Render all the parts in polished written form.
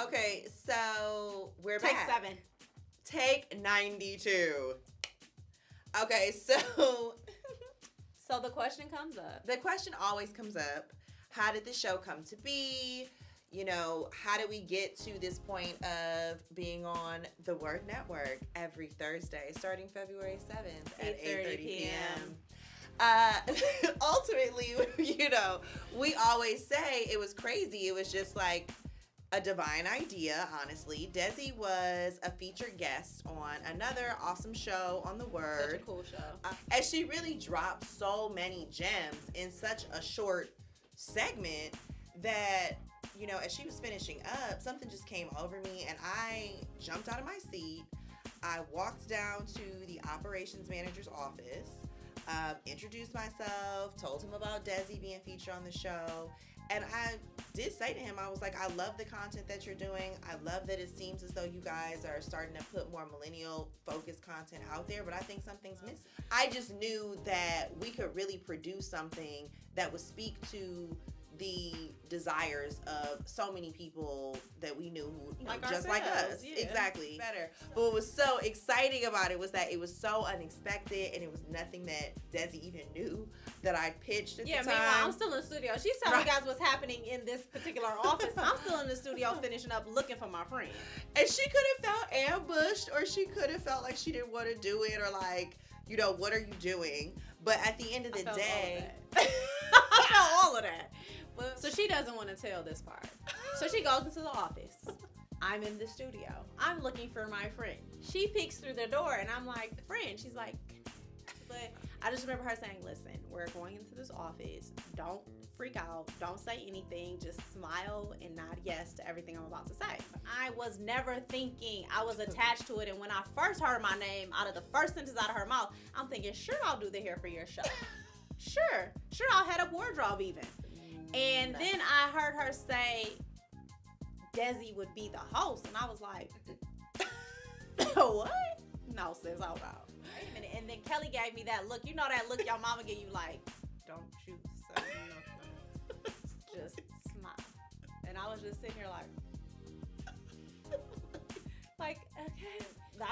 Okay, so we're Take back. 7. Take 92. Okay, so So the question comes up. the question always comes up. How did the show come to be? You know, how did we get to this point of being on the Word Network every Thursday, starting February 7th at 8:30 p.m.? Ultimately, you know, we always say it was crazy. It was just like a divine idea, honestly. Dezi was a featured guest on another awesome show on the Word. Such a cool show. And she really dropped so many gems in such a short segment that, you know, as she was finishing up, something just came over me and I jumped out of my seat. I walked down to the operations manager's office, introduced myself, told him about Dezi being featured on the show. And I did say to him, I was like, I love the content that you're doing. I love that it seems as though you guys are starting to put more millennial-focused content out there, but I think something's missing. I just knew that we could really produce something that would speak to the desires of so many people that we knew who Like just like us. yeah. Exactly. Better. But what was so exciting about it was that it was so unexpected and it was nothing that Dezi even knew that I pitched at the time. Meanwhile, I'm still in the studio. She's telling you guys what's happening in this particular office. I'm still in the studio finishing up looking for my friend. And she could have felt ambushed, or she could have felt like she didn't want to do it, or like, you know, what are you doing? But at the end of the day, I felt all of that. So she doesn't want to tell this part. So she goes into the office. I'm in the studio. I'm looking for my friend. She peeks through the door and I'm like, friend. She's like, but I just remember her saying, listen, we're going into this office. Don't freak out. Don't say anything. Just smile and nod yes to everything I'm about to say. I was never thinking I was attached to it. And when I first heard my name out of the first sentence out of her mouth, I'm thinking, sure, I'll do the hair for your show. Sure, I'll head up wardrobe even. And then I heard her say Dezi would be the host, and I was like, what? No, sis, hold on. Wait a minute. And then Kelly gave me that look. You know that look your mama give you, like, don't you say nothing. Just smile. And I was just sitting here like, okay. The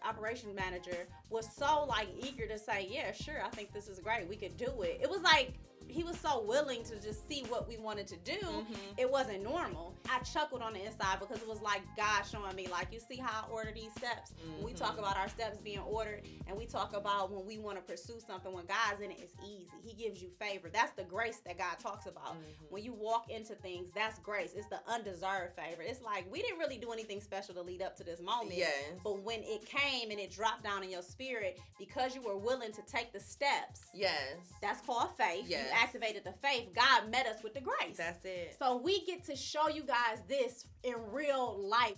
operation manager was so like eager to say, yeah, sure, I think this is great. We could do it. It was like, he was so willing to just see what we wanted to do. Mm-hmm. It wasn't normal. I chuckled on the inside because it was like God showing me, like, you see how I order these steps? Mm-hmm. When we talk about our steps being ordered, and we talk about when we want to pursue something, when God's in it, it's easy. He gives you favor. That's the grace that God talks about. Mm-hmm. When you walk into things, that's grace. It's the undeserved favor. It's like, we didn't really do anything special to lead up to this moment. Yes. But when it came and it dropped down in your spirit, because you were willing to take the steps. Yes. That's called faith. Yes. You activated the faith. God met us with the grace. That's it. So we get to show you guys this in real life.